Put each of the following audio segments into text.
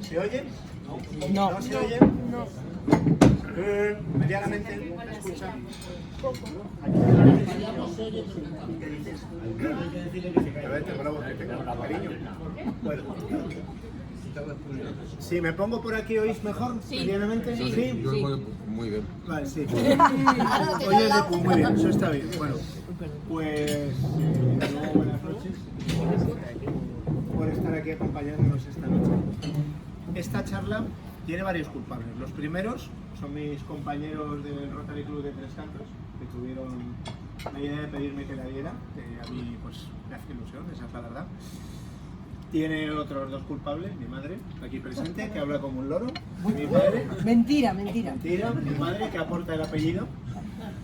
¿Se oye? No. ¿No se oye? No. Medianamente, ¿me escucha? ¿Qué dices? A ver, tengo la voz que tengo, cariño. Bueno. Si me pongo por aquí, ¿oís mejor? Sí. Medianamente. Sí. Yo oigo muy bien. Vale, sí. Oye, muy bien, eso está bien. Bueno, pues buenas noches. Por estar aquí acompañándonos esta noche. Esta charla tiene varios culpables. Los primeros son mis compañeros del Rotary Club de Tres Cantos, que tuvieron la idea de pedirme que la diera, que a mí pues me hace ilusión, esa es la verdad. Tiene otros dos culpables, mi madre, aquí presente, que habla como un loro, mi padre, Mentira. mi madre, que aporta el apellido,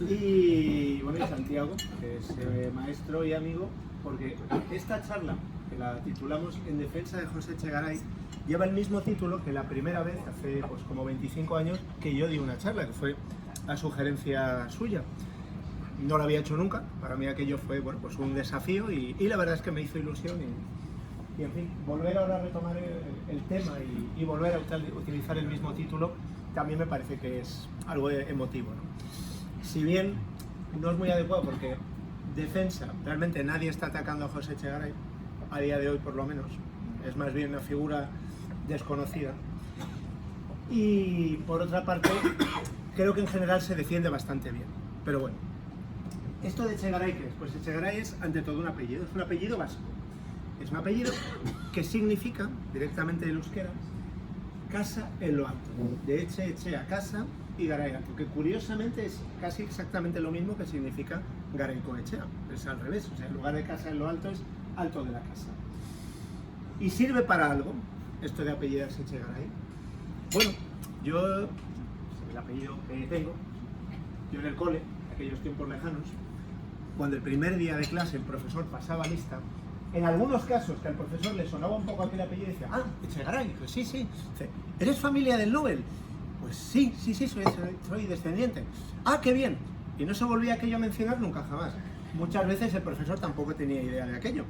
y bueno, y Santiago, que es maestro y amigo, porque esta charla, que la titulamos En defensa de José Echegaray, lleva el mismo título que la primera vez, hace pues como 25 años, que yo di una charla, que fue a sugerencia suya. No lo había hecho nunca, para mí aquello fue bueno, pues un desafío y la verdad es que me hizo ilusión y en fin, volver ahora a retomar el tema y volver a utilizar el mismo título también me parece que es algo emotivo, ¿no? Si bien no es muy adecuado porque defensa, realmente nadie está atacando a José Echegaray, a día de hoy por lo menos, es más bien una figura desconocida. Y por otra parte, creo que en general se defiende bastante bien. Pero bueno, esto de Echegaray, ¿qué es? Pues Echegaray es ante todo un apellido, es un apellido vasco. Es un apellido que significa, directamente del euskera, casa en lo alto. De Echea, casa, y Garay alto, que curiosamente es casi exactamente lo mismo que significa Garaycoechea. Es al revés, o sea, en lugar de casa en lo alto es alto de la casa. ¿Y sirve para algo esto de apellidarse Echegaray? Bueno, yo, el apellido que tengo, yo en el cole, aquellos tiempos lejanos, cuando el primer día de clase el profesor pasaba lista, en algunos casos que al profesor le sonaba un poco aquel apellido y decía, ah, Echegaray, pues sí. Dice, ¿eres familia del Nobel? Pues sí, soy descendiente. Ah, qué bien. Y no se volvía aquello a mencionar nunca jamás. Muchas veces el profesor tampoco tenía idea de aquello,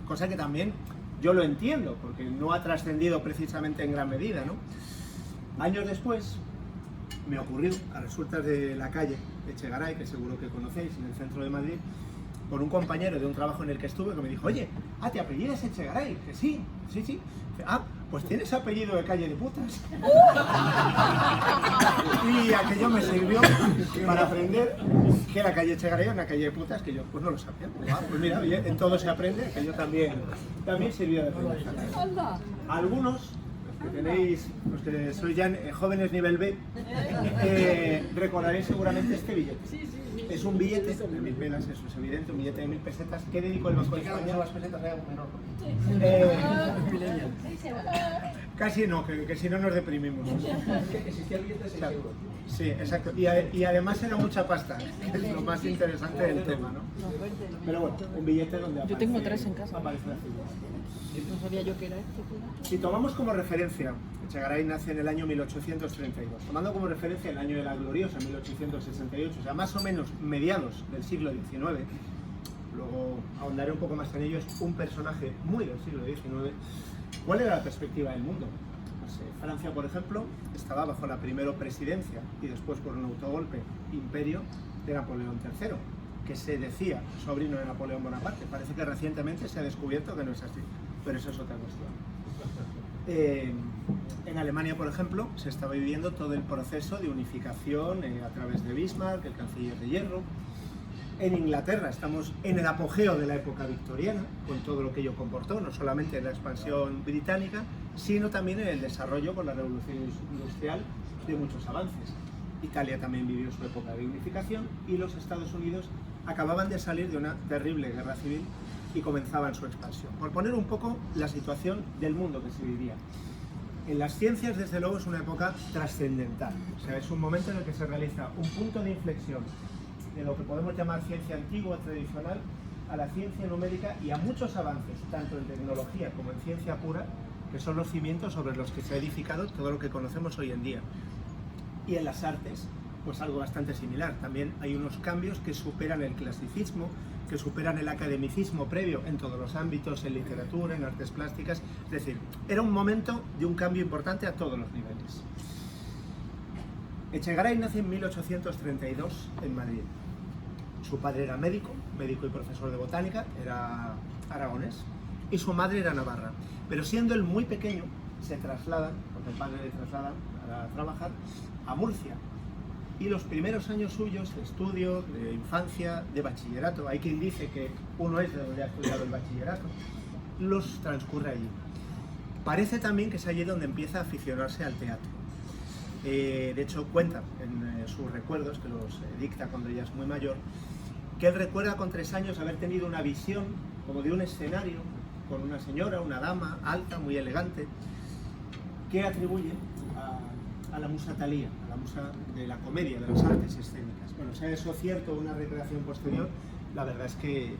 cosa que también yo lo entiendo, porque no ha trascendido precisamente en gran medida, ¿no? Años después me ocurrió, a resultas de la calle de Echegaray, que seguro que conocéis, en el centro de Madrid, con un compañero de un trabajo en el que estuve que me dijo, oye, ¿te apellidas Echegaray? Que sí. Ah, pues tienes apellido de calle de putas. Y aquello me sirvió para aprender que la calle Echegaray era una calle de putas, que yo pues no lo sabía. Pues mira, oye, en todo se aprende, que yo también sirvió de aprendizaje. Algunos, los que sois ya jóvenes nivel B, recordaréis seguramente este billete. Es un billete de 1000 pelas, eso es evidente, un billete de 1000 pesetas que dedicó el Banco de España. Las pesetas hay algo menor. Casi no, que si no nos deprimimos. Existía el billete de 6 euros. Sí, exacto. Y además era mucha pasta, que es lo más interesante del tema, ¿no? Pero bueno, un billete donde Yo tengo 3 en casa. aparece la figura. No sabía yo que era este. Si tomamos como referencia, Echegaray nace en el año 1832, tomando como referencia el año de la gloriosa, 1868, o sea, más o menos mediados del siglo XIX, luego ahondaré un poco más en ello, es un personaje muy del siglo XIX. ¿Cuál era la perspectiva del mundo? Pues, Francia, por ejemplo, estaba bajo la primera presidencia y después por un autogolpe imperio de Napoleón III, que se decía sobrino de Napoleón Bonaparte. Parece que recientemente se ha descubierto que no es así, pero eso es otra cuestión. En Alemania, por ejemplo, se estaba viviendo todo el proceso de unificación a través de Bismarck, el canciller de hierro. En Inglaterra estamos en el apogeo de la época victoriana, con todo lo que ello comportó, no solamente en la expansión británica, sino también en el desarrollo con la revolución industrial de muchos avances. Italia también vivió su época de unificación y los Estados Unidos acababan de salir de una terrible guerra civil y comenzaban su expansión. Por poner un poco la situación del mundo que se vivía. En las ciencias, desde luego, es una época trascendental. O sea, es un momento en el que se realiza un punto de inflexión de lo que podemos llamar ciencia antigua, tradicional, a la ciencia numérica y a muchos avances, tanto en tecnología como en ciencia pura, que son los cimientos sobre los que se ha edificado todo lo que conocemos hoy en día. Y en las artes, pues algo bastante similar. También hay unos cambios que superan el clasicismo, que que superan el academicismo previo en todos los ámbitos, en literatura, en artes plásticas. Es decir, era un momento de un cambio importante a todos los niveles. Echegaray nace en 1832 en Madrid. Su padre era médico y profesor de botánica, era aragonés, y su madre era navarra. Pero siendo él muy pequeño, se trasladan, porque el padre le traslada para trabajar, a Murcia. Y los primeros años suyos de estudio, de infancia, de bachillerato, hay quien dice que uno es de donde ha estudiado el bachillerato, los transcurre allí. Parece también que es allí donde empieza a aficionarse al teatro. De hecho, cuenta en sus recuerdos, que los dicta cuando ella es muy mayor, que él recuerda con 3 años haber tenido una visión como de un escenario con una señora, una dama alta, muy elegante, que atribuye a la musa Thalía, a la musa de la comedia, de las artes escénicas. Bueno, sea eso cierto o una recreación posterior, la verdad es que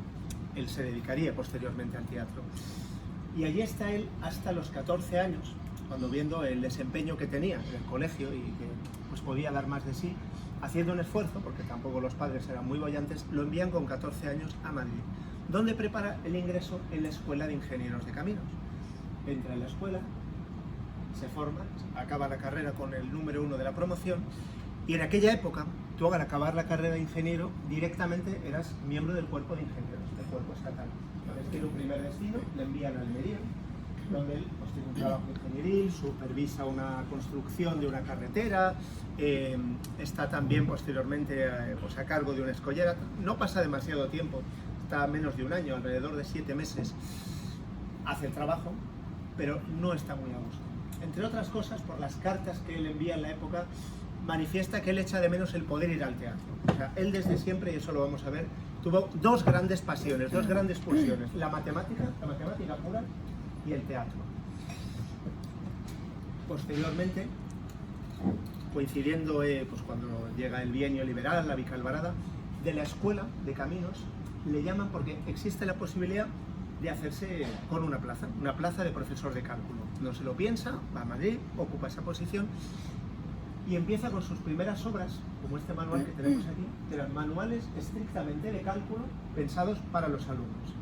él se dedicaría posteriormente al teatro. Y allí está él hasta los 14 años, cuando viendo el desempeño que tenía en el colegio y que pues, podía dar más de sí, haciendo un esfuerzo, porque tampoco los padres eran muy bollantes, lo envían con 14 años a Madrid, donde prepara el ingreso en la Escuela de Ingenieros de Caminos. Entra en la escuela, se forma, acaba la carrera con el número 1 de la promoción, y en aquella época, tú al acabar la carrera de ingeniero, directamente eras miembro del cuerpo de ingenieros, del cuerpo estatal. Entonces tiene un primer destino, le envían a Almería, donde él pues, tiene un trabajo ingenieril, supervisa una construcción de una carretera, está también posteriormente pues, a cargo de una escollera. No pasa demasiado tiempo, está menos de un año, alrededor de 7 meses, hace el trabajo, pero no está muy a gusto. Entre otras cosas, por las cartas que él envía en la época, manifiesta que él echa de menos el poder ir al teatro. O sea, él desde siempre, y eso lo vamos a ver, tuvo 2 grandes pasiones, 2 grandes pulsiones, la matemática pura y el teatro. Posteriormente, coincidiendo pues cuando llega el bienio liberal, la bicalvarada, de la Escuela de Caminos le llaman porque existe la posibilidad de hacerse con una plaza de profesor de cálculo. No se lo piensa, va a Madrid, ocupa esa posición y empieza con sus primeras obras, como este manual que tenemos aquí, que eran manuales estrictamente de cálculo pensados para los alumnos.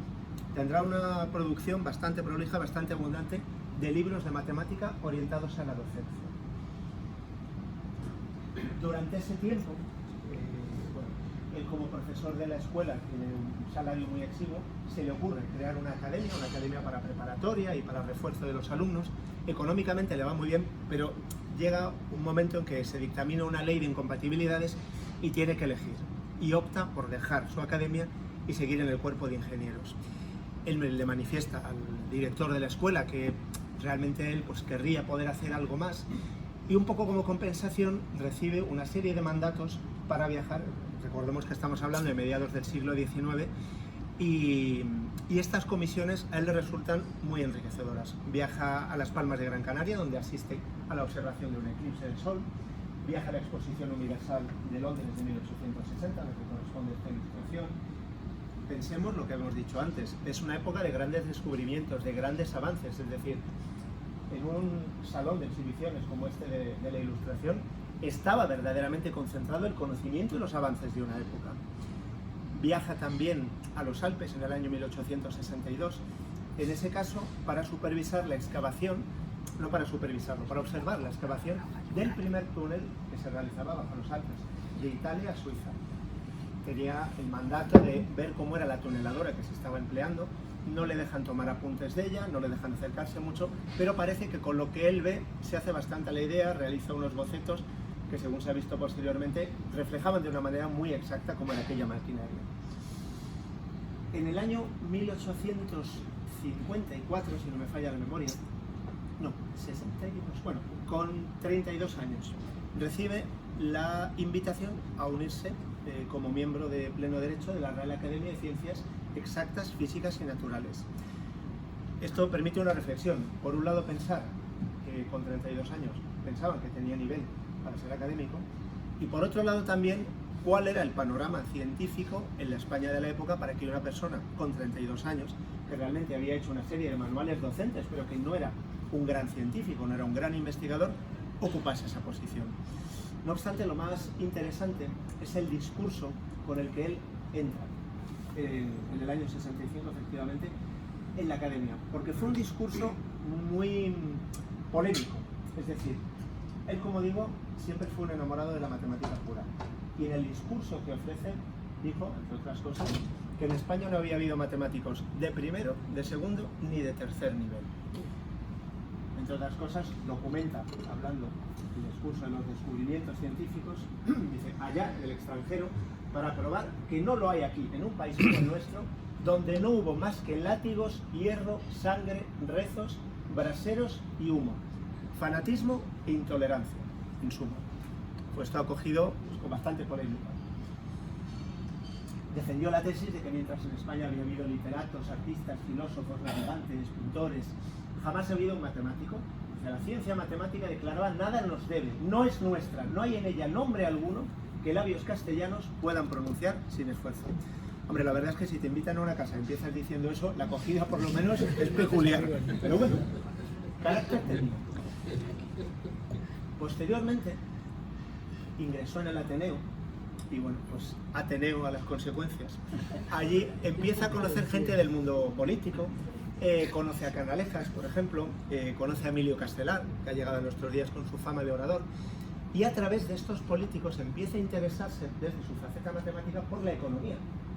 Tendrá una producción bastante prolija, bastante abundante, de libros de matemática orientados a la docencia. Durante ese tiempo, él como profesor de la escuela, tiene un salario muy exiguo, se le ocurre crear una academia para preparatoria y para refuerzo de los alumnos. Económicamente le va muy bien, pero llega un momento en que se dictamina una ley de incompatibilidades y tiene que elegir. Y opta por dejar su academia y seguir en el cuerpo de ingenieros. Él le manifiesta al director de la escuela que realmente él pues, querría poder hacer algo más y un poco como compensación recibe una serie de mandatos para viajar. Recordemos que estamos hablando de mediados del siglo XIX y estas comisiones a él le resultan muy enriquecedoras. Viaja a las Palmas de Gran Canaria, donde asiste a la observación de un eclipse del Sol, viaja a la Exposición Universal de Londres de 1860, a la que corresponde esta ilustración. Pensemos lo que hemos dicho antes, es una época de grandes descubrimientos, de grandes avances, es decir, en un salón de exhibiciones como este de la Ilustración, estaba verdaderamente concentrado el conocimiento y los avances de una época. Viaja también a los Alpes en el año 1862, en ese caso para supervisar la excavación, no para supervisarlo, para observar la excavación del primer túnel que se realizaba bajo los Alpes, de Italia a Suiza. Tenía el mandato de ver cómo era la tuneladora que se estaba empleando, no le dejan tomar apuntes de ella, no le dejan acercarse mucho, pero parece que con lo que él ve se hace bastante a la idea, realiza unos bocetos que según se ha visto posteriormente reflejaban de una manera muy exacta cómo era aquella maquinaria. En el año 1854, si no me falla la memoria, no, 62, bueno, con 32 años, recibe la invitación a unirse como miembro de pleno derecho de la Real Academia de Ciencias Exactas, Físicas y Naturales. Esto permite una reflexión. Por un lado, pensar que con 32 años pensaban que tenía nivel para ser académico, y por otro lado también cuál era el panorama científico en la España de la época para que una persona con 32 años, que realmente había hecho una serie de manuales docentes, pero que no era un gran científico, no era un gran investigador, ocupase esa posición. No obstante, lo más interesante es el discurso con el que él entra en el año 65, efectivamente, en la academia, porque fue un discurso muy polémico. Es decir, él, como digo, siempre fue un enamorado de la matemática pura. Y en el discurso que ofrece, dijo, entre otras cosas, que en España no había habido matemáticos de primero, de segundo ni de tercer nivel. Entre otras cosas, documenta, hablando del discurso de los descubrimientos científicos, dice, allá en el extranjero, para probar que no lo hay aquí, en un país como el nuestro, donde no hubo más que látigos, hierro, sangre, rezos, braseros y humo, fanatismo e intolerancia, en suma. Pues esto ha cogido con bastante polémica. Defendió la tesis de que mientras en España había habido literatos, artistas, filósofos, navegantes, pintores, jamás ha habido un matemático. O sea, la ciencia matemática, declaraba, nada nos debe, no es nuestra, no hay en ella nombre alguno que labios castellanos puedan pronunciar sin esfuerzo. Hombre, la verdad es que si te invitan a una casa y empiezas diciendo eso, la acogida por lo menos es peculiar. Pero bueno, carácter técnico. Posteriormente, ingresó en el Ateneo, y bueno, pues Ateneo a las consecuencias. Allí empieza a conocer gente del mundo político, conoce a Canalejas, por ejemplo, conoce a Emilio Castelar, que ha llegado a nuestros días con su fama de orador, y a través de estos políticos empieza a interesarse desde su faceta matemática por la economía,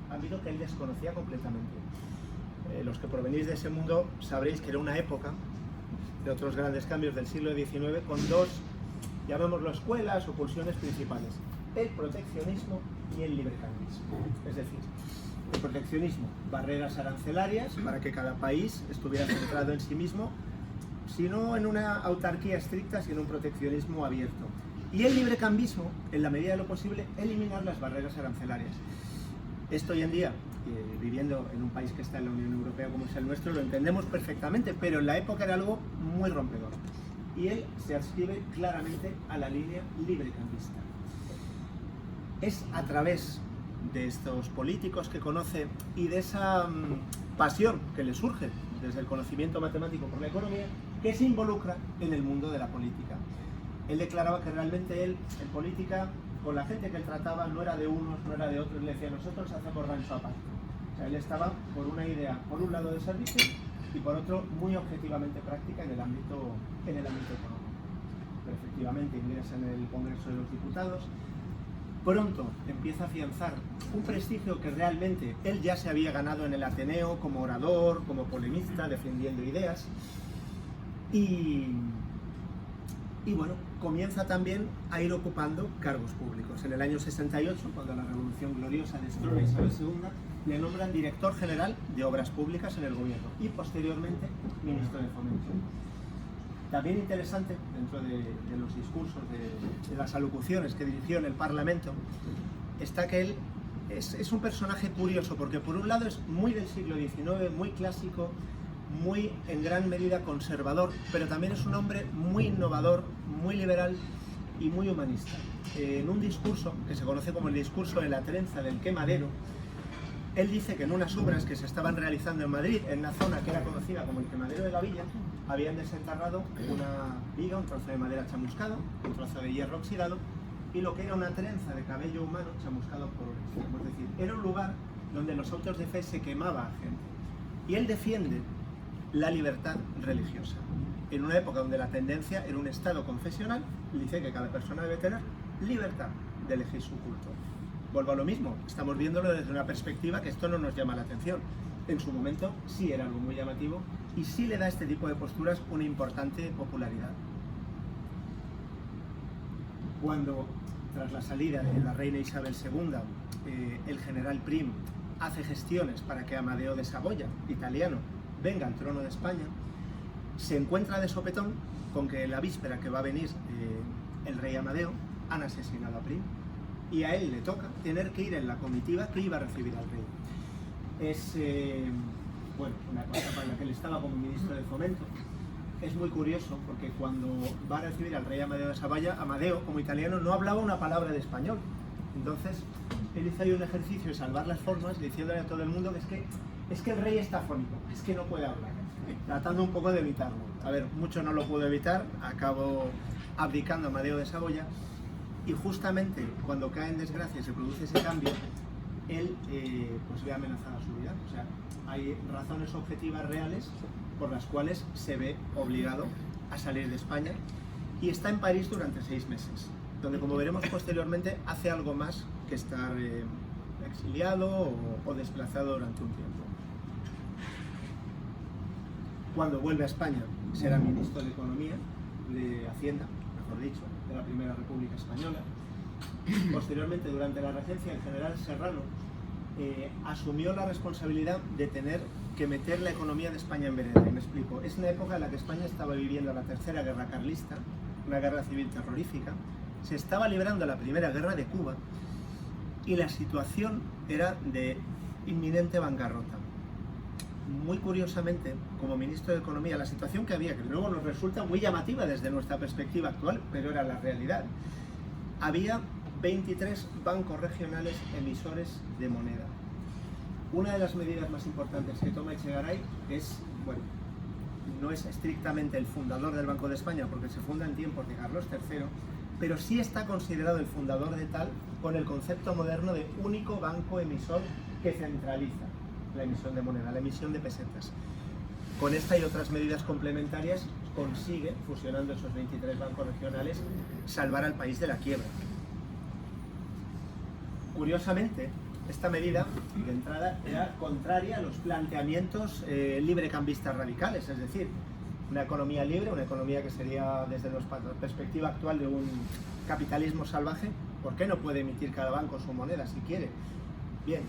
ámbito que él desconocía completamente. Los que provenís de ese mundo sabréis que era una época de otros grandes cambios del siglo XIX con dos, llamémoslo, escuelas o pulsiones principales: el proteccionismo y el librecambismo. Es decir, el proteccionismo, barreras arancelarias para que cada país estuviera centrado en sí mismo, sino en una autarquía estricta, sino un proteccionismo abierto. Y el librecambismo, en la medida de lo posible, eliminar las barreras arancelarias. Esto hoy en día, viviendo en un país que está en la Unión Europea como es el nuestro, lo entendemos perfectamente, pero en la época era algo muy rompedor. Y él se adscribe claramente a la línea librecambista. Es a través de estos políticos que conoce y de esa pasión que le surge desde el conocimiento matemático por la economía, que se involucra en el mundo de la política. Él declaraba que realmente él, en política, con la gente que él trataba, no era de unos, no era de otros, le decía, nosotros hacemos rancho aparte. O sea, él estaba por una idea, por un lado de servicio, y por otro, muy objetivamente práctica en el ámbito económico. Pero efectivamente ingresa en el Congreso de los Diputados. Pronto empieza a afianzar un prestigio que realmente él ya se había ganado en el Ateneo como orador, como polemista, defendiendo ideas. Y bueno, comienza también a ir ocupando cargos públicos. En el año 68, cuando la Revolución Gloriosa destrona a Isabel II, le nombran director general de Obras Públicas en el gobierno y posteriormente ministro de Fomento. También interesante, dentro de los discursos, de las alocuciones que dirigió en el Parlamento, está que él es un personaje curioso, porque por un lado es muy del siglo XIX, muy clásico, muy en gran medida conservador, pero también es un hombre muy innovador, muy liberal y muy humanista. En un discurso que se conoce como el discurso de la trenza del quemadero, él dice que en unas obras que se estaban realizando en Madrid, en una zona que era conocida como el quemadero de la Villa, habían desenterrado una viga, un trozo de madera chamuscado, un trozo de hierro oxidado y lo que era una trenza de cabello humano chamuscado por un extremo. Es decir, era un lugar donde en los autos de fe se quemaba a gente. Y él defiende la libertad religiosa. En una época donde la tendencia era un estado confesional, dice que cada persona debe tener libertad de elegir su culto. Vuelvo a lo mismo, estamos viéndolo desde una perspectiva que esto no nos llama la atención. En su momento sí era algo muy llamativo y sí le da a este tipo de posturas una importante popularidad. Cuando, tras la salida de la reina Isabel II, el general Prim hace gestiones para que Amadeo de Saboya, italiano, venga al trono de España, se encuentra de sopetón con que la víspera que va a venir el rey Amadeo han asesinado a Prim y a él le toca tener que ir en la comitiva que iba a recibir al rey. Es bueno, una cosa para la que él estaba como ministro de Fomento. Es muy curioso porque cuando va a recibir al rey Amadeo de Saboya, Amadeo, como italiano, no hablaba una palabra de español. Entonces, él hizo ahí un ejercicio de salvar las formas, diciéndole a todo el mundo que es que el rey está afónico, es que no puede hablar, tratando un poco de evitarlo. A ver, mucho no lo pudo evitar, acabó abdicando Amadeo de Saboya, y justamente cuando cae en desgracia y se produce ese cambio, él pues ve amenazada su vida. O sea, hay razones objetivas reales por las cuales se ve obligado a salir de España y está en París durante 6 meses, donde, como veremos posteriormente, hace algo más que estar exiliado o desplazado durante un tiempo. Cuando vuelve a España será ministro de Economía, de Hacienda, mejor dicho, de la Primera República Española. Posteriormente, durante la regencia del general Serrano, asumió la responsabilidad de tener que meter la economía de España en vereda. Y me explico. Es una época en la que España estaba viviendo la Tercera Guerra Carlista, una guerra civil terrorífica. Se estaba librando la Primera Guerra de Cuba y la situación era de inminente bancarrota. Muy curiosamente, como ministro de Economía, la situación que había, que luego nos resulta muy llamativa desde nuestra perspectiva actual, pero era la realidad. Había 23 bancos regionales emisores de moneda. Una de las medidas más importantes que toma Echegaray es, bueno, no es estrictamente el fundador del Banco de España, porque se funda en tiempos de Carlos III, pero sí está considerado el fundador de tal con el concepto moderno de único banco emisor que centraliza la emisión de moneda, la emisión de pesetas. Con esta y otras medidas complementarias consigue, fusionando esos 23 bancos regionales, salvar al país de la quiebra. Curiosamente, esta medida de entrada era contraria a los planteamientos librecambistas radicales, es decir, una economía libre, una economía que sería, desde nuestra perspectiva actual, de un capitalismo salvaje. ¿Por qué no puede emitir cada banco su moneda si quiere? Bien,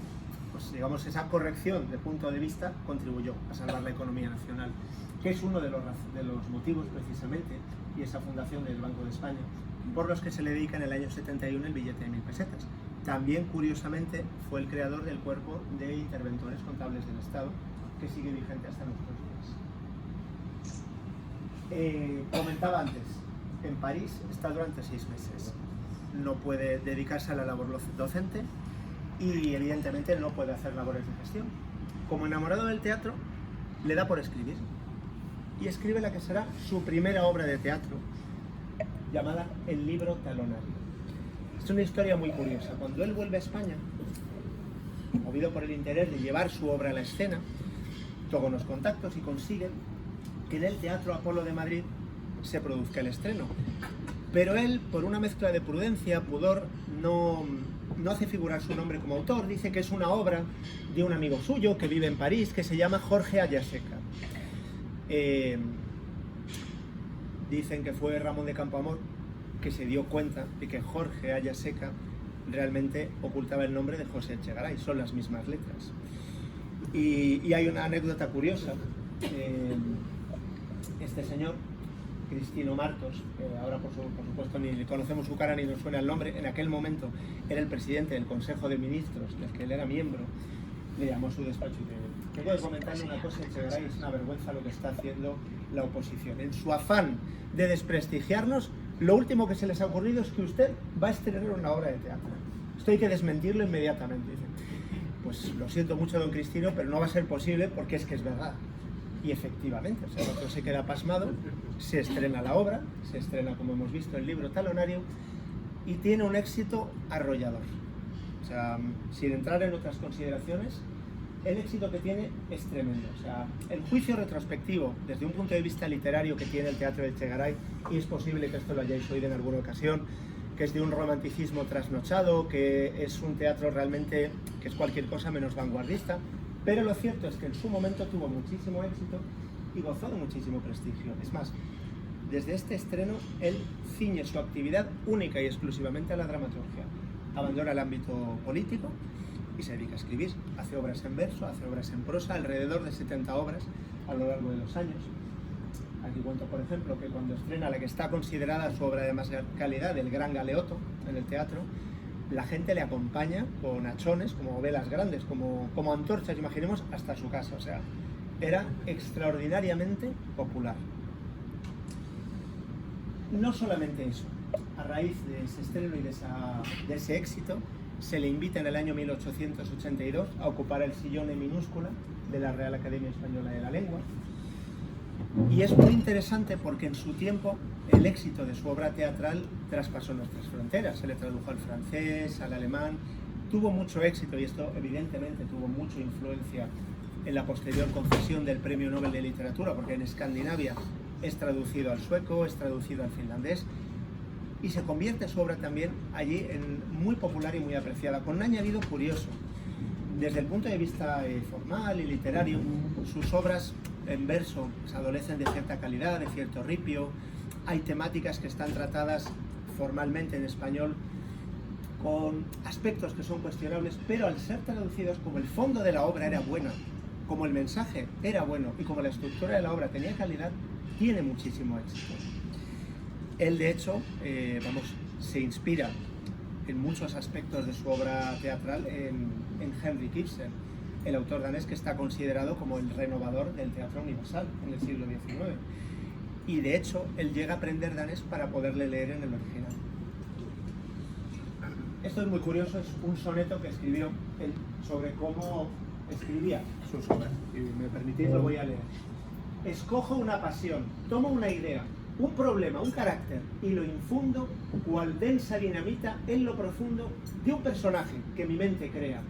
pues digamos, esa corrección de punto de vista contribuyó a salvar la economía nacional, que es uno de los motivos precisamente, y esa fundación del Banco de España, por los que se le dedica en el año 71 el billete de 1000 pesetas. También, curiosamente, fue el creador del cuerpo de interventores contables del Estado, que sigue vigente hasta nuestros días. Comentaba antes, en París está durante 6 meses. No puede dedicarse a la labor docente y, evidentemente, no puede hacer labores de gestión. Como enamorado del teatro, le da por escribir. Y escribe la que será su primera obra de teatro, llamada El libro talonario. Es una historia muy curiosa. Cuando él vuelve a España, movido por el interés de llevar su obra a la escena, toca unos contactos y consigue que en el Teatro Apolo de Madrid se produzca el estreno. Pero él, por una mezcla de prudencia, pudor, no hace figurar su nombre como autor. Dice que es una obra de un amigo suyo que vive en París, que se llama Jorge Ayaseca. Dicen que fue Ramón de Campoamor que se dio cuenta de que Jorge Ayaseca realmente ocultaba el nombre de José Echegaray, son las mismas letras. Y hay una anécdota curiosa. Este señor, Cristino Martos, ahora por supuesto ni conocemos su cara ni nos suena el nombre, en aquel momento era el presidente del Consejo de Ministros, del que él era miembro, le llamó a su despacho y le dijo: tengo que comentarle una cosa, Echegaray, es una vergüenza lo que está haciendo la oposición. En su afán de desprestigiarnos, lo último que se les ha ocurrido es que usted va a estrenar una obra de teatro. Esto hay que desmentirlo inmediatamente. Dice: pues lo siento mucho, don Cristino, pero no va a ser posible porque es que es verdad. Y efectivamente, o sea, el otro se queda pasmado, se estrena la obra, se estrena, como hemos visto, el libro talonario, y tiene un éxito arrollador. O sea, sin entrar en otras consideraciones, el éxito que tiene es tremendo. O sea, el juicio retrospectivo, desde un punto de vista literario, que tiene el teatro de Echegaray, y es posible que esto lo hayáis oído en alguna ocasión, que es de un romanticismo trasnochado, que es un teatro realmente que es cualquier cosa menos vanguardista, pero lo cierto es que en su momento tuvo muchísimo éxito y gozó de muchísimo prestigio. Es más, desde este estreno, él ciñe su actividad única y exclusivamente a la dramaturgia. Abandona el ámbito político y se dedica a escribir. Hace obras en verso, hace obras en prosa, alrededor de 70 obras a lo largo de los años. Aquí cuento, por ejemplo, que cuando estrena la que está considerada su obra de más calidad, El Gran Galeoto, en el teatro, la gente le acompaña con hachones, como velas grandes, como antorchas, imaginemos, hasta su casa. O sea, era extraordinariamente popular. No solamente eso, a raíz de ese estreno y de ese éxito, se le invita en el año 1882 a ocupar el sillón en minúscula de la Real Academia Española de la Lengua. Y es muy interesante porque en su tiempo el éxito de su obra teatral traspasó nuestras fronteras. Se le tradujo al francés, al alemán tuvo mucho éxito, y esto evidentemente tuvo mucha influencia en la posterior concesión del Premio Nobel de Literatura, porque en Escandinavia es traducido al sueco, es traducido al finlandés, y se convierte su obra también allí en muy popular y muy apreciada, con un añadido curioso. Desde el punto de vista formal y literario, sus obras en verso adolecen de cierta calidad, de cierto ripio. Hay temáticas que están tratadas formalmente en español con aspectos que son cuestionables, pero al ser traducidos, como el fondo de la obra era buena, como el mensaje era bueno y como la estructura de la obra tenía calidad, tiene muchísimo éxito. Él, de hecho, se inspira en muchos aspectos de su obra teatral en Henrik Ibsen, el autor danés que está considerado como el renovador del teatro universal en el siglo XIX. Y de hecho, él llega a aprender danés para poderle leer en el original. Esto es muy curioso, es un soneto que escribió él sobre cómo escribía sus obras. Si me permitís, lo voy a leer. Escojo una pasión, tomo una idea, un problema, un carácter, y lo infundo cual densa dinamita en lo profundo de un personaje que mi mente crea.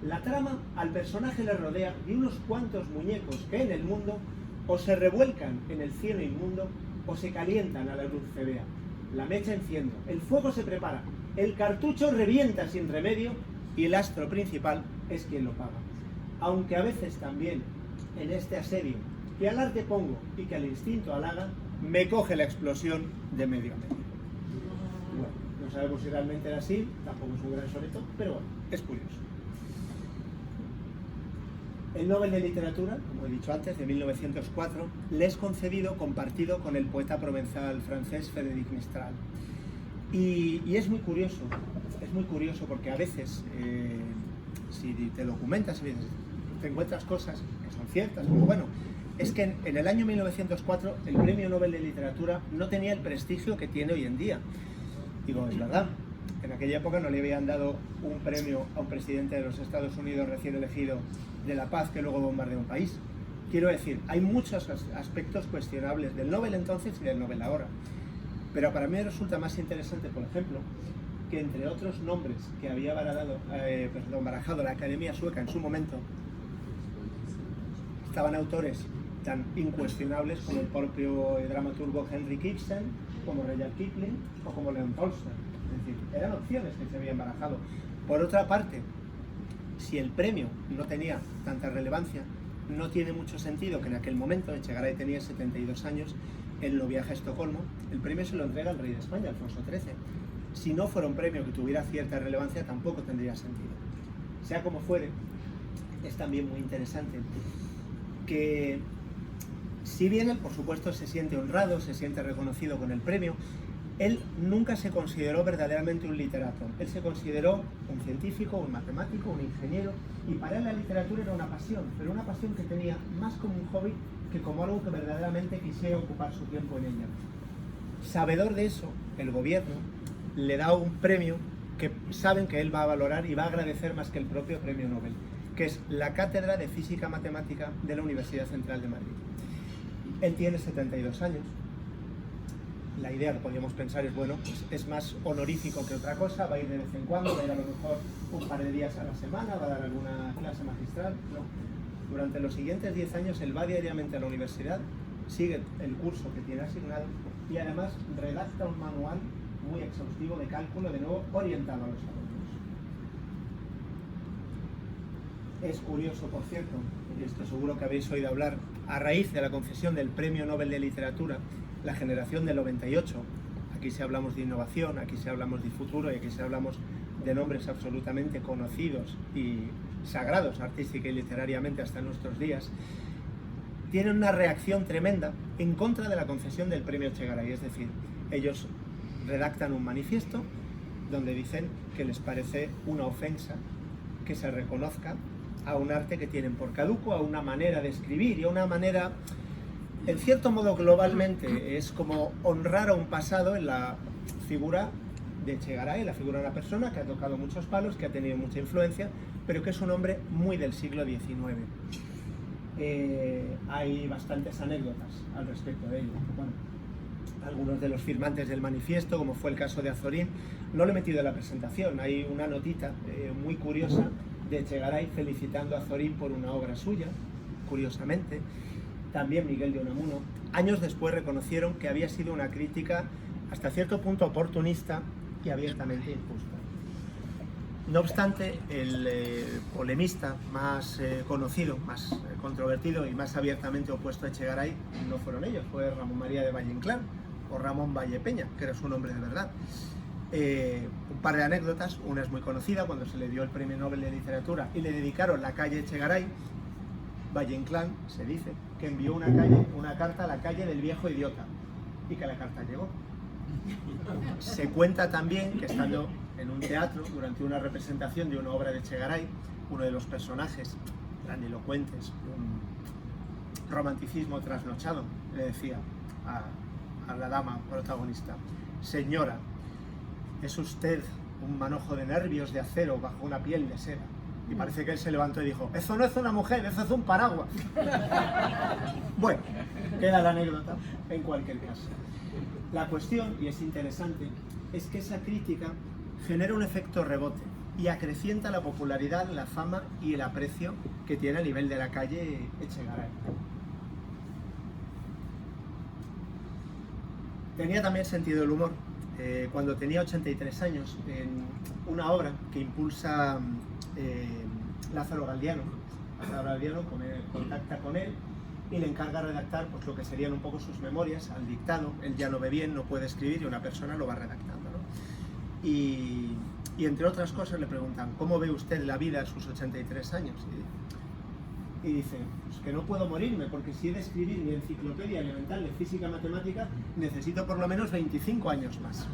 La trama al personaje le rodea de unos cuantos muñecos que en el mundo o se revuelcan en el cielo inmundo o se calientan a la luz febea. La mecha enciendo, el fuego se prepara, el cartucho revienta sin remedio y el astro principal es quien lo paga. Aunque a veces también en este asedio que al arte pongo y que al instinto halaga, me coge la explosión de medio a medio. Bueno, no sabemos si realmente era así, tampoco es un gran soneto, pero bueno, es curioso. El Nobel de Literatura, como he dicho antes, de 1904, le es concedido compartido con el poeta provenzal francés Frédéric Mistral. Y es muy curioso porque a veces, si te documentas, te encuentras cosas que son ciertas, como bueno, es que en el año 1904 el Premio Nobel de Literatura no tenía el prestigio que tiene hoy en día. Digo, es verdad, en aquella época no le habían dado un premio a un presidente de los Estados Unidos recién elegido de la paz que luego bombardeó un país. Quiero decir, hay muchos aspectos cuestionables del Nobel entonces y del Nobel ahora. Pero para mí resulta más interesante, por ejemplo, que entre otros nombres que había barajado la Academia Sueca en su momento, estaban autores tan incuestionables como el propio dramaturgo Henrik Ibsen, como Rudyard Kipling o como Leon Tolstoy. Es decir, eran opciones que se habían barajado. Por otra parte, si el premio no tenía tanta relevancia, no tiene mucho sentido que en aquel momento Echegaray tenía 72 años, él lo viaja a Estocolmo, el premio se lo entrega al rey de España, Alfonso XIII. Si no fuera un premio que tuviera cierta relevancia, tampoco tendría sentido. Sea como fuere, es también muy interesante que, si bien él, por supuesto, se siente honrado, se siente reconocido con el premio, él nunca se consideró verdaderamente un literato. Él se consideró un científico, un matemático, un ingeniero, y para él la literatura era una pasión, pero una pasión que tenía más como un hobby que como algo que verdaderamente quisiera ocupar su tiempo en ella. Sabedor de eso, el gobierno le da un premio que saben que él va a valorar y va a agradecer más que el propio premio Nobel, que es la Cátedra de Física Matemática de la Universidad Central de Madrid. Él tiene 72 años. La idea que podríamos pensar es, bueno, pues es más honorífico que otra cosa, va a ir de vez en cuando, va a ir a lo mejor un par de días a la semana, va a dar alguna clase magistral. No. Durante los siguientes 10 años él va diariamente a la universidad, sigue el curso que tiene asignado y además redacta un manual muy exhaustivo de cálculo, de nuevo orientado a los alumnos. Es curioso, por cierto, y esto seguro que habéis oído hablar, a raíz de la concesión del Premio Nobel de Literatura, la generación del 98, aquí sí hablamos de innovación, aquí sí hablamos de futuro y aquí sí hablamos de nombres absolutamente conocidos y sagrados artística y literariamente hasta nuestros días, tienen una reacción tremenda en contra de la concesión del premio Echegaray. Es decir, ellos redactan un manifiesto donde dicen que les parece una ofensa que se reconozca a un arte que tienen por caduco, a una manera de escribir y a una manera, en cierto modo globalmente, es como honrar a un pasado en la figura de Echegaray, la figura de una persona que ha tocado muchos palos, que ha tenido mucha influencia, pero que es un hombre muy del siglo XIX. Hay bastantes anécdotas al respecto de ello. Bueno, algunos de los firmantes del manifiesto, como fue el caso de Azorín. No lo he metido en la presentación, hay una notita muy curiosa de Echegaray felicitando a Azorín por una obra suya, curiosamente. También Miguel de Unamuno. Años después reconocieron que había sido una crítica hasta cierto punto oportunista y abiertamente injusta. No obstante, el polemista más conocido, más controvertido y más abiertamente opuesto a Echegaray no fueron ellos, fue Ramón María de Valle Inclán o Ramón Valle Peña, que era su nombre de verdad. Un par de anécdotas, una es muy conocida, cuando se le dio el Premio Nobel de Literatura y le dedicaron la calle Echegaray, Valle Inclán se dice que envió una carta a la calle del viejo idiota y que la carta llegó. Se cuenta también que estando en un teatro durante una representación de una obra de Echegaray, uno de los personajes grandilocuentes, un romanticismo trasnochado, le decía a la dama protagonista: señora, es usted un manojo de nervios de acero bajo una piel de seda. Y parece que él se levantó y dijo: eso no es una mujer, eso es un paraguas. Bueno, queda la anécdota en cualquier caso. La cuestión, y es interesante, es que esa crítica genera un efecto rebote y acrecienta la popularidad, la fama y el aprecio que tiene a nivel de la calle Echegaray. Tenía también sentido del humor. Cuando tenía 83 años, en una obra que impulsa Lázaro Galdiano contacta con él y le encarga redactar pues, lo que serían un poco sus memorias al dictado. Él ya no ve bien, no puede escribir y una persona lo va redactando, ¿no? Y entre otras cosas le preguntan: ¿cómo ve usted la vida a sus 83 años? Y dice: pues que no puedo morirme, porque si he de escribir mi enciclopedia elemental de física matemática necesito por lo menos 25 años más.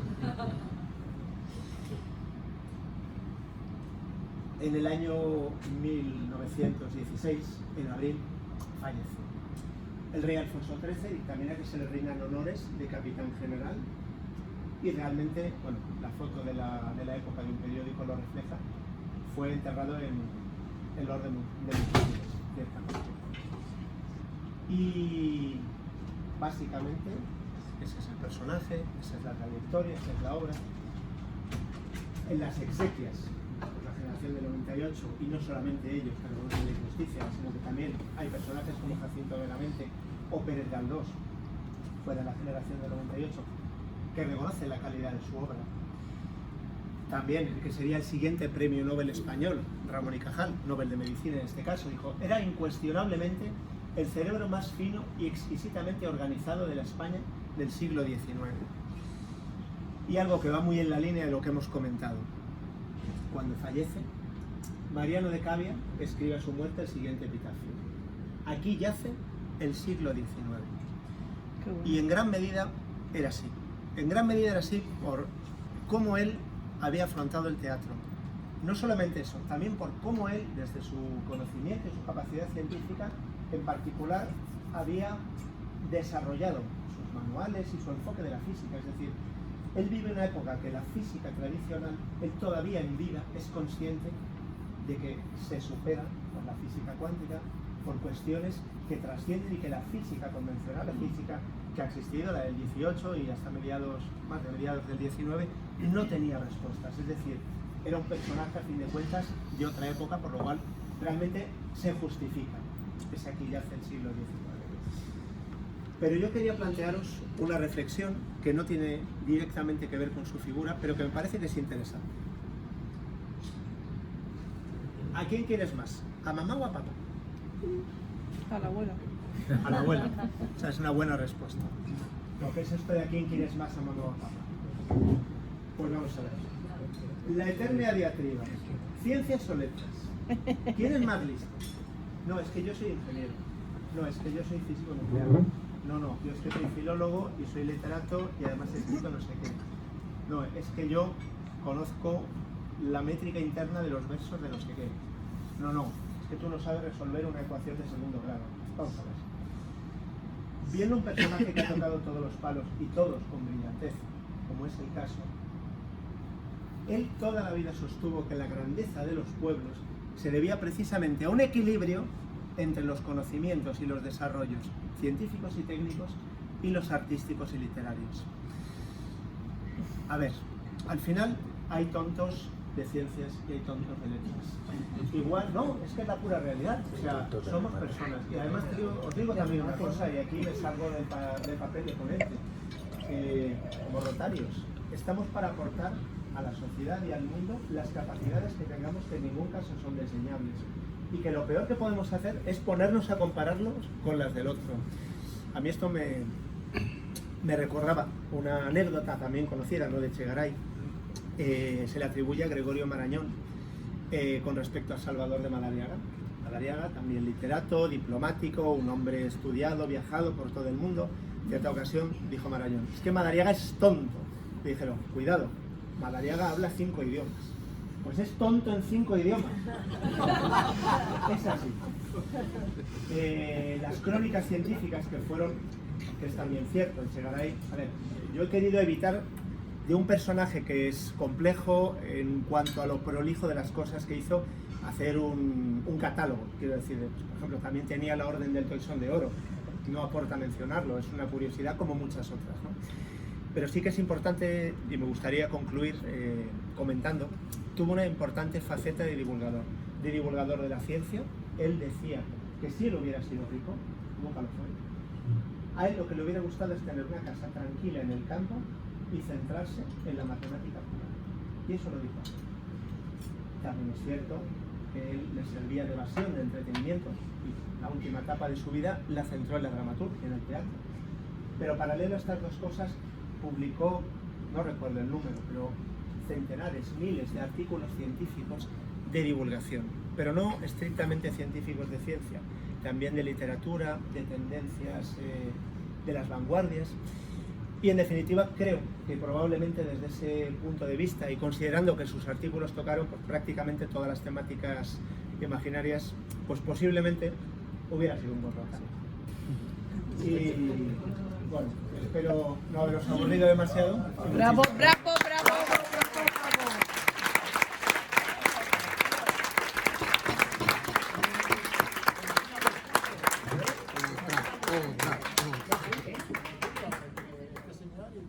En el año 1916, en abril, fallece. El rey Alfonso XIII dictamina que se le rindan honores de capitán general y realmente, bueno, la foto de la época de un periódico lo refleja, fue enterrado en el orden de Múltiples, ciertamente. Y básicamente ese es el personaje, esa es la trayectoria, esa es la obra. En las exequias, la generación del 98, y no solamente ellos que reconocen la injusticia, sino que también hay personajes como Jacinto Benavente o Pérez Galdós, fuera de la generación del 98, que reconocen la calidad de su obra. También el que sería el siguiente premio Nobel español, Ramón y Cajal, Nobel de Medicina en este caso, dijo: era incuestionablemente el cerebro más fino y exquisitamente organizado de la España del siglo XIX. Y algo que va muy en la línea de lo que hemos comentado. Cuando fallece, Mariano de Cavia escribe a su muerte el siguiente epitafio: aquí yace el siglo XIX. Y en gran medida era así. En gran medida era así por cómo él había afrontado el teatro. No solamente eso, también por cómo él, desde su conocimiento y su capacidad científica, en particular, había desarrollado sus manuales y su enfoque de la física. Es decir, él vive una época que la física tradicional, él todavía en vida es consciente de que se supera por la física cuántica, por cuestiones que trascienden y que la física convencional, la física que ha existido, la del 18 y hasta más de mediados del 19, no tenía respuestas. Es decir, era un personaje a fin de cuentas de otra época, por lo cual realmente se justifica. Es aquí yace el siglo XIX. Pero yo quería plantearos una reflexión que no tiene directamente que ver con su figura, pero que me parece que es interesante. ¿A quién quieres más? ¿A mamá o a papá? A la abuela. A la abuela. O sea, es una buena respuesta. Lo que es esto de a quién quieres más, a mamá o a papá. Pues vamos a ver. La eterna diatriba. ¿Ciencias o letras? ¿Quién es más listo? No, es que yo soy ingeniero. No, es que yo soy físico nuclear. No, yo es que soy filólogo y soy literato y además he escrito no sé qué. No, es que yo conozco la métrica interna de los versos de no sé qué. No, es que tú no sabes resolver una ecuación de segundo grado. Vamos a ver. Viendo un personaje que ha tocado todos los palos y todos con brillantez, como es el caso, él toda la vida sostuvo que la grandeza de los pueblos se debía precisamente a un equilibrio entre los conocimientos y los desarrollos científicos y técnicos y los artísticos y literarios. A ver, al final hay tontos de ciencias y hay tontos de letras. Igual, no, es que es la pura realidad. O sea, somos personas. Y además os digo también una cosa, y aquí me salgo del papel de ponente. Como rotarios, estamos para aportar a la sociedad y al mundo las capacidades que tengamos, que en ningún caso son desdeñables. Y que lo peor que podemos hacer es ponernos a compararlos con las del otro. A mí esto me recordaba una anécdota también conocida, ¿no?, de Echegaray. Se le atribuye a Gregorio Marañón con respecto a Salvador de Madariaga. Madariaga, también literato, diplomático, un hombre estudiado, viajado por todo el mundo. En cierta ocasión dijo Marañón: es que Madariaga es tonto. Le dijeron: cuidado, Madariaga habla 5 idiomas. Pues es tonto en 5 idiomas. Es así. Las crónicas científicas que es también cierto, Echegaray. A ver, yo he querido evitar de un personaje que es complejo en cuanto a lo prolijo de las cosas que hizo, hacer un catálogo. Quiero decir, por ejemplo, también tenía la Orden del Toisón de Oro. No aporta mencionarlo, es una curiosidad como muchas otras, ¿no? Pero sí que es importante, y me gustaría concluir comentando, tuvo una importante faceta de divulgador de la ciencia. Él decía que si él hubiera sido rico, nunca lo fue. A él lo que le hubiera gustado es tener una casa tranquila en el campo y centrarse en la matemática pura. Y eso lo dijo. También es cierto que él le servía de evasión, de entretenimiento, y la última etapa de su vida la centró en la dramaturgia, en el teatro. Pero paralelo a estas dos cosas, publicó, no recuerdo el número, pero centenares, miles de artículos científicos de divulgación, pero no estrictamente científicos de ciencia, también de literatura, de tendencias, de las vanguardias. Y en definitiva creo que probablemente desde ese punto de vista, y considerando que sus artículos tocaron pues, prácticamente todas las temáticas imaginarias, pues posiblemente hubiera sido un buen rotario. Y bueno, espero no haberos aburrido demasiado. Bravo, bravo, bravo, bravo, bravo.